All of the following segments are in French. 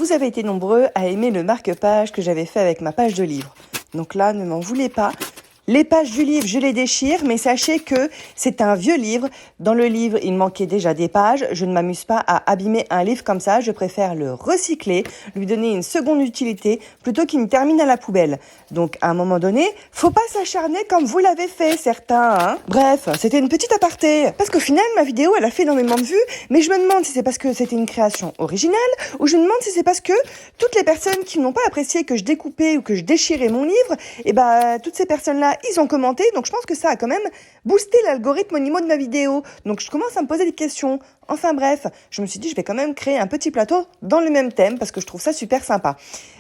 Vous avez été nombreux à aimer le marque-page que j'avais fait avec ma page de livre. Donc là, ne m'en voulez pas. Les pages du livre, je les déchire, mais sachez que c'est un vieux livre. Dans le livre, il manquait déjà des pages. Je ne m'amuse pas à abîmer un livre comme ça. Je préfère le recycler, lui donner une seconde utilité, plutôt qu'il ne termine à la poubelle. Donc, à un moment donné, faut pas s'acharner comme vous l'avez fait, certains, hein. Bref, c'était une petite aparté. Parce qu'au final, ma vidéo, elle a fait énormément de vues, mais je me demande si c'est parce que c'était une création originale, ou je me demande si c'est parce que toutes les personnes qui n'ont pas apprécié que je découpais ou que je déchirais mon livre, toutes ces personnes-là, ils ont commenté, donc je pense que ça a quand même boosté l'algorithme au niveau de ma vidéo. Donc je commence à me poser des questions. Enfin bref, je me suis dit je vais quand même créer un petit plateau dans le même thème parce que je trouve ça super sympa.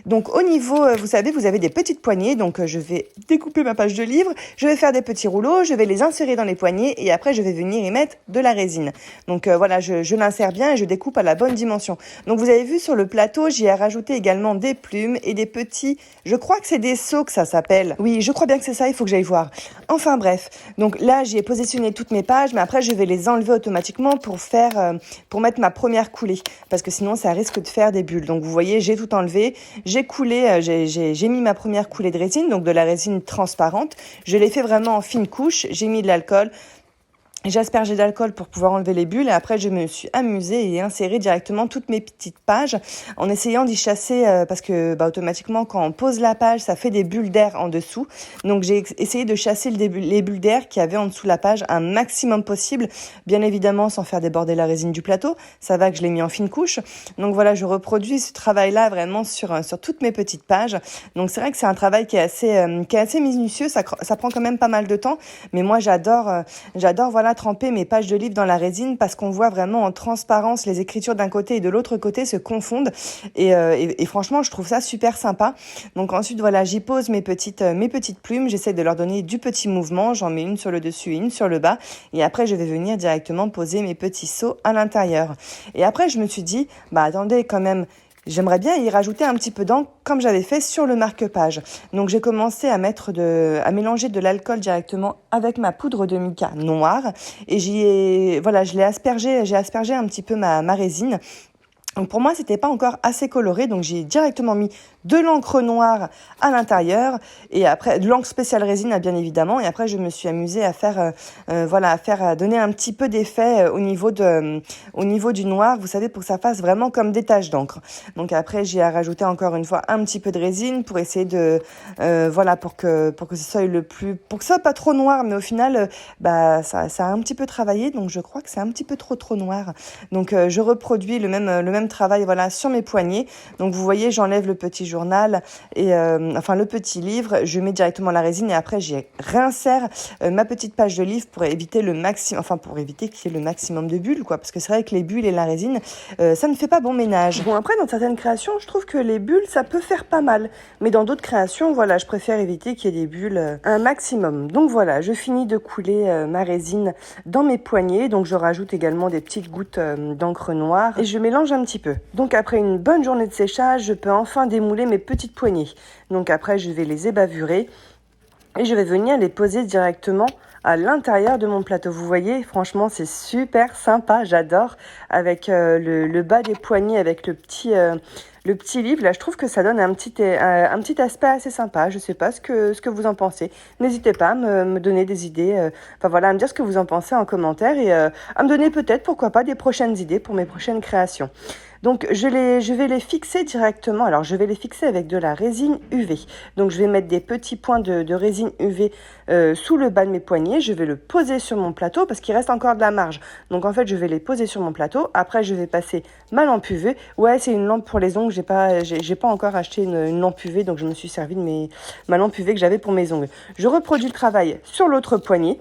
Donc au niveau, vous savez, vous avez des petites poignées, donc je vais découper ma page de livre, je vais faire des petits rouleaux, je vais les insérer dans les poignées et après je vais venir y mettre de la résine. Donc voilà, je l'insère bien et je découpe à la bonne dimension. Donc vous avez vu sur le plateau, j'y ai rajouté également des plumes et des petits, je crois que c'est des seaux que ça s'appelle. Oui, je crois bien que c'est ça, il faut que j'aille voir. Enfin bref, donc là j'y ai positionné toutes mes pages, mais après je vais les enlever automatiquement pour mettre ma première coulée, parce que sinon ça risque de faire des bulles. Donc vous voyez, j'ai tout enlevé, j'ai coulé, j'ai mis ma première coulée de résine, donc de la résine transparente. Je l'ai fait vraiment en fine couche, j'ai mis de l'alcool. J'ai aspergé d'alcool pour pouvoir enlever les bulles et après je me suis amusée et inséré directement toutes mes petites pages en essayant d'y chasser parce que automatiquement quand on pose la page ça fait des bulles d'air en dessous. Donc j'ai essayé de chasser les bulles d'air qu'il y avait en dessous de la page un maximum possible, bien évidemment sans faire déborder la résine du plateau. Ça va que je l'ai mis en fine couche. Donc voilà, je reproduis ce travail-là vraiment sur toutes mes petites pages. Donc c'est vrai que c'est un travail qui est assez minutieux, ça prend quand même pas mal de temps, mais moi j'adore voilà tremper mes pages de livres dans la résine parce qu'on voit vraiment en transparence les écritures d'un côté et de l'autre côté se confondent et franchement je trouve ça super sympa. Donc ensuite voilà, j'y pose mes petites plumes, j'essaie de leur donner du petit mouvement, j'en mets une sur le dessus et une sur le bas et après je vais venir directement poser mes petits seaux à l'intérieur. Et après je me suis dit attendez quand même, j'aimerais bien y rajouter un petit peu d'encre comme j'avais fait sur le marque-page. Donc j'ai commencé à mélanger de l'alcool directement avec ma poudre de mica noire et je l'ai aspergé, j'ai aspergé un petit peu ma résine. Donc pour moi, c'était pas encore assez coloré, donc j'ai directement mis de l'encre noire à l'intérieur et après de l'encre spéciale résine bien évidemment. Et après, je me suis amusée à donner un petit peu d'effet au niveau du noir, vous savez, pour que ça fasse vraiment comme des taches d'encre. Donc après, j'ai rajouté encore une fois un petit peu de résine pour essayer pour que ce soit pour que ça soit pas trop noir, mais au final, ça a un petit peu travaillé, donc je crois que c'est un petit peu trop noir. Donc je reproduis le même travail sur mes poignets. Donc vous voyez, j'enlève le petit journal et le petit livre, je mets directement la résine et après j'y réinsère ma petite page de livre pour éviter qu'il y ait le maximum de bulles parce que c'est vrai que les bulles et la résine ça ne fait pas bon ménage. Bon, après dans certaines créations, je trouve que les bulles ça peut faire pas mal, mais dans d'autres créations, je préfère éviter qu'il y ait des bulles un maximum. Donc voilà, je finis de couler ma résine dans mes poignets, donc je rajoute également des petites gouttes d'encre noire et je mélange un petit peu. Donc après une bonne journée de séchage, je peux enfin démouler mes petites poignées. Donc après, je vais les ébavurer et je vais venir les poser directement à l'intérieur de mon plateau. Vous voyez, franchement, c'est super sympa, j'adore. Avec le bas des poignets, avec le petit livre, là, je trouve que ça donne un petit aspect assez sympa. Je sais pas ce que vous en pensez. N'hésitez pas à me donner des idées, à me dire ce que vous en pensez en commentaire et à me donner peut-être, pourquoi pas, des prochaines idées pour mes prochaines créations. Donc je vais les fixer directement. Alors je vais les fixer avec de la résine UV. Donc je vais mettre des petits points de résine UV sous le bas de mes poignets. Je vais le poser sur mon plateau parce qu'il reste encore de la marge. Donc en fait je vais les poser sur mon plateau. Après je vais passer ma lampe UV. Ouais, c'est une lampe pour les ongles. J'ai pas encore acheté une lampe UV, donc je me suis servi de ma lampe UV que j'avais pour mes ongles. Je reproduis le travail sur l'autre poignet.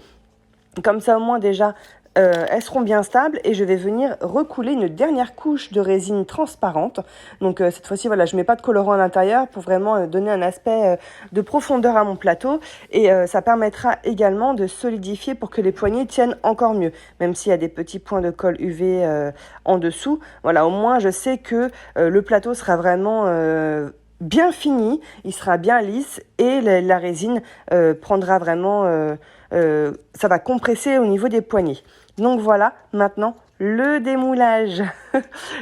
Comme ça au moins déjà elles seront bien stables et je vais venir recouler une dernière couche de résine transparente. Donc cette fois-ci, je mets pas de colorant à l'intérieur pour vraiment donner un aspect de profondeur à mon plateau et ça permettra également de solidifier pour que les poignées tiennent encore mieux, même s'il y a des petits points de colle UV en dessous. Voilà, au moins je sais que le plateau sera vraiment bien fini, il sera bien lisse et la résine prendra vraiment ça va compresser au niveau des poignets. Donc voilà, maintenant le démoulage.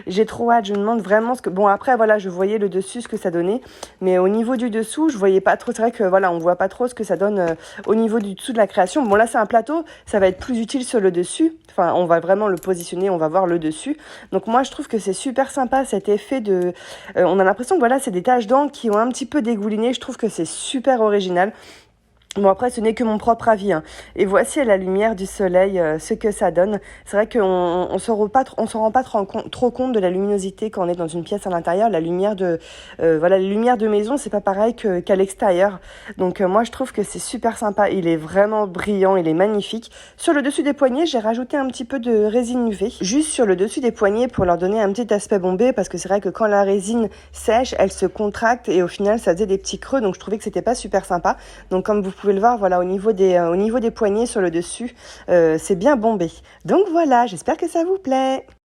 J'ai trop hâte, je me demande vraiment ce que... Bon, après, voilà, je voyais le dessus, ce que ça donnait, mais au niveau du dessous, je voyais pas trop. C'est vrai que, voilà, on voit pas trop ce que ça donne au niveau du dessous de la création. Bon, là, c'est un plateau, ça va être plus utile sur le dessus. Enfin, on va vraiment le positionner, on va voir le dessus. Donc, moi, je trouve que c'est super sympa, cet effet de... on a l'impression que, voilà, c'est des taches d'encre qui ont un petit peu dégouliné. Je trouve que c'est super original. Bon, après, ce n'est que mon propre avis, hein. Et voici à la lumière du soleil ce que ça donne. C'est vrai qu'on on s'en rend pas trop compte de la luminosité quand on est dans une pièce à l'intérieur. La lumière voilà, les lumières de maison, c'est pas pareil qu'à l'extérieur. Donc, moi, je trouve que c'est super sympa. Il est vraiment brillant, il est magnifique. Sur le dessus des poignets, j'ai rajouté un petit peu de résine UV. Juste sur le dessus des poignets pour leur donner un petit aspect bombé. Parce que c'est vrai que quand la résine sèche, elle se contracte et au final, ça faisait des petits creux. Donc, je trouvais que c'était pas super sympa. Donc, comme vous pouvez le voir, voilà, au niveau des poignets sur le dessus, c'est bien bombé. Donc voilà, j'espère que ça vous plaît.